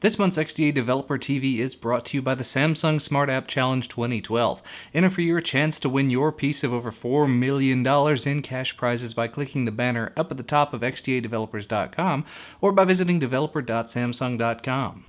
This month's XDA Developer TV is brought to you by the Samsung Smart App Challenge 2012. Enter for your chance to win your piece of over $4 million in cash prizes by clicking the banner up at the top of xdadevelopers.com or by visiting developer.samsung.com.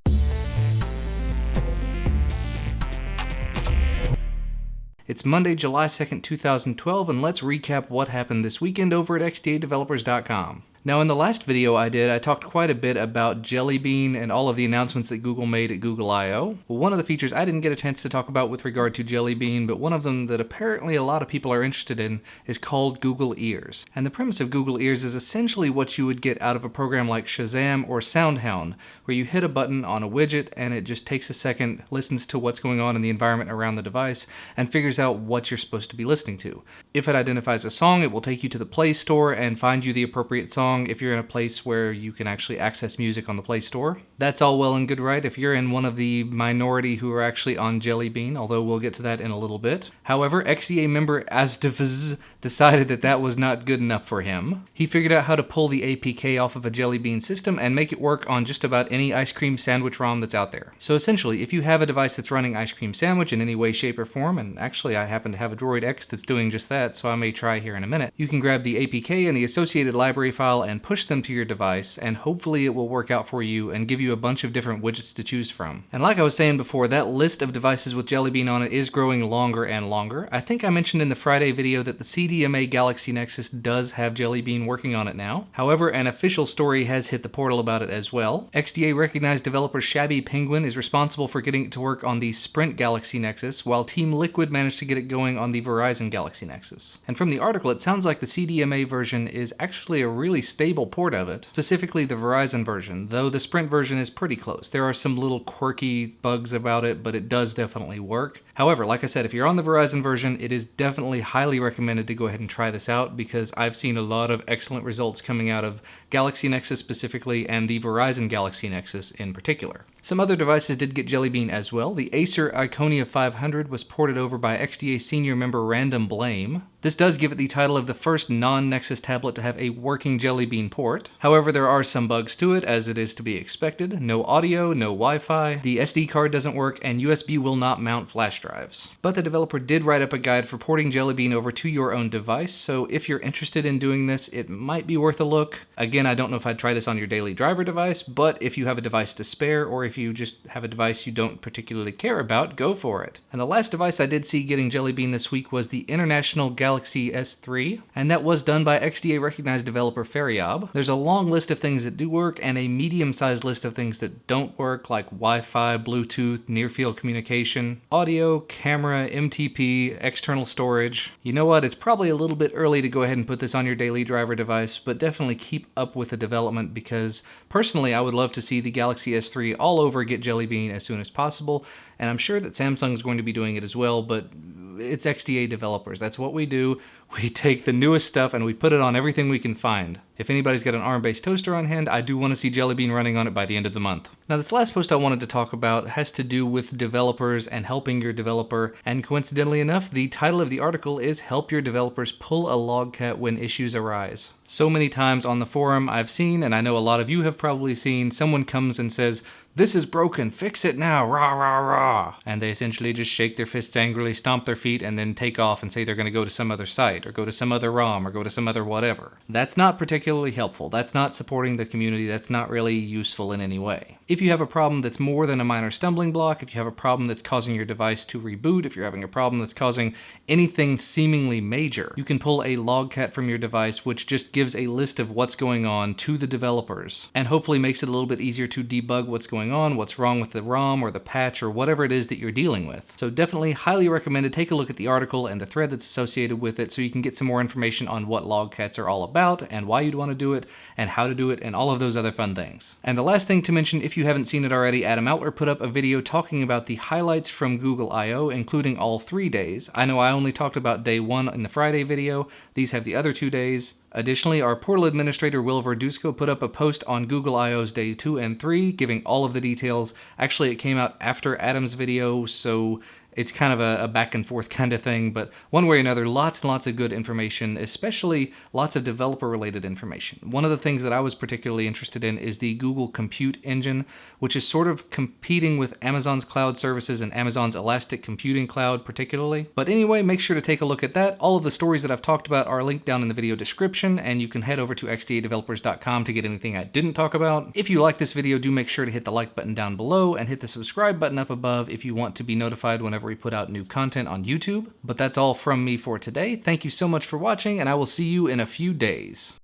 It's Monday, July 2nd, 2012, and let's recap what happened this weekend over at xdadevelopers.com. Now, in the last video I did, I talked quite a bit about Jelly Bean and all of the announcements that Google made at Google I/O. Well, one of the features I didn't get a chance to talk about with regard to Jelly Bean, but one of them that apparently a lot of people are interested in is called Google Ears. And the premise of Google Ears is essentially what you would get out of a program like Shazam or SoundHound, where you hit a button on a widget and it just takes a second, listens to what's going on in the environment around the device, and figures out what you're supposed to be listening to. If it identifies a song, it will take you to the Play Store and find you the appropriate song if you're in a place where you can actually access music on the Play Store. That's all well and good, right? If you're in one of the minority who are actually on Jelly Bean, although we'll get to that in a little bit. However, XDA member Asdvz decided that that was not good enough for him. He figured out how to pull the APK off of a Jelly Bean system and make it work on just about any Ice Cream Sandwich ROM that's out there. So essentially, if you have a device that's running Ice Cream Sandwich in any way, shape, or form, and actually I happen to have a Droid X that's doing just that, so I may try here in a minute, you can grab the APK and the associated library file and push them to your device, and hopefully it will work out for you and give you a bunch of different widgets to choose from. And like I was saying before, that list of devices with Jelly Bean on it is growing longer and longer. I think I mentioned in the Friday video that the CDMA Galaxy Nexus does have Jelly Bean working on it now. However, an official story has hit the portal about it as well. XDA recognized developer Shabby Penguin is responsible for getting it to work on the Sprint Galaxy Nexus, while Team Liquid managed to get it going on the Verizon Galaxy Nexus. And from the article, it sounds like the CDMA version is actually a really stable port of it, specifically the Verizon version, though the Sprint version is pretty close. There are some little quirky bugs about it, but it does definitely work. However, like I said, if you're on the Verizon version, it is definitely highly recommended to go ahead and try this out, because I've seen a lot of excellent results coming out of Galaxy Nexus specifically and the Verizon Galaxy Nexus in particular. Some other devices did get Jelly Bean as well. The Acer Iconia A500 was ported over by XDA senior member Random Blame. This does give it the title of the first non-Nexus tablet to have a working Jelly Bean port. However, there are some bugs to it, as it is to be expected. No audio, no Wi-Fi, the SD card doesn't work, and USB will not mount flash drives. But the developer did write up a guide for porting Jelly Bean over to your own device, so if you're interested in doing this, it might be worth a look. Again, I don't know if I'd try this on your daily driver device, but if you have a device to spare, or if you just have a device you don't particularly care about, go for it. And the last device I did see getting Jelly Bean this week was the International Galaxy S3, and that was done by XDA recognized developer Faryab. There's a long list of things that do work and a medium-sized list of things that don't work, like Wi-Fi, Bluetooth, near-field communication, audio, camera, MTP, external storage. You know what? It's probably a little bit early to go ahead and put this on your daily driver device, but definitely keep up with the development, because personally I would love to see the Galaxy S3 all over get Jelly Bean as soon as possible, and I'm sure that Samsung is going to be doing it as well, but it's XDA developers. That's what we do. We take the newest stuff and we put it on everything we can find. If anybody's got an ARM-based toaster on hand, I do want to see Jelly Bean running on it by the end of the month. Now, this last post I wanted to talk about has to do with developers and helping your developer, and coincidentally enough, the title of the article is Help Your Developers Pull a Logcat When Issues Arise. So many times on the forum I've seen, and I know a lot of you have probably seen, someone comes and says, "This is broken, fix it now, rah, rah, rah." And they essentially just shake their fists angrily, stomp their feet, and then take off and say they're going to go to some other site, or go to some other ROM, or go to some other whatever. That's not particularly helpful. That's not supporting the community. That's not really useful in any way. If you have a problem that's more than a minor stumbling block, if you have a problem that's causing your device to reboot, if you're having a problem that's causing anything seemingly major, you can pull a Logcat from your device, which just gives a list of what's going on to the developers, and hopefully makes it a little bit easier to debug what's going on, what's wrong with the ROM or the patch or whatever it is that you're dealing with. So definitely highly recommended. Take a look at the article and the thread that's associated with it so you can get some more information on what Logcats are all about and why you'd want to do it and how to do it and all of those other fun things. And the last thing to mention, if you haven't seen it already, AdamOutler put up a video talking about the highlights from Google I/O, including all 3 days. I know I only talked about day 1 in the Friday video. These have the other 2 days. Additionally, our portal administrator Will Verduzco put up a post on Google I/O's day 2 and 3, giving all of the details. Actually, it came out after Adam's video, so It's kind of a back and forth kind of thing, but one way or another, lots and lots of good information, especially lots of developer-related information. One of the things that I was particularly interested in is the Google Compute Engine, which is sort of competing with Amazon's cloud services and Amazon's Elastic Computing Cloud particularly. But anyway, make sure to take a look at that. All of the stories that I've talked about are linked down in the video description, and you can head over to xdadevelopers.com to get anything I didn't talk about. If you like this video, do make sure to hit the like button down below and hit the subscribe button up above if you want to be notified whenever we put out new content on YouTube. But that's all from me for today. Thank you so much for watching, and I will see you in a few days.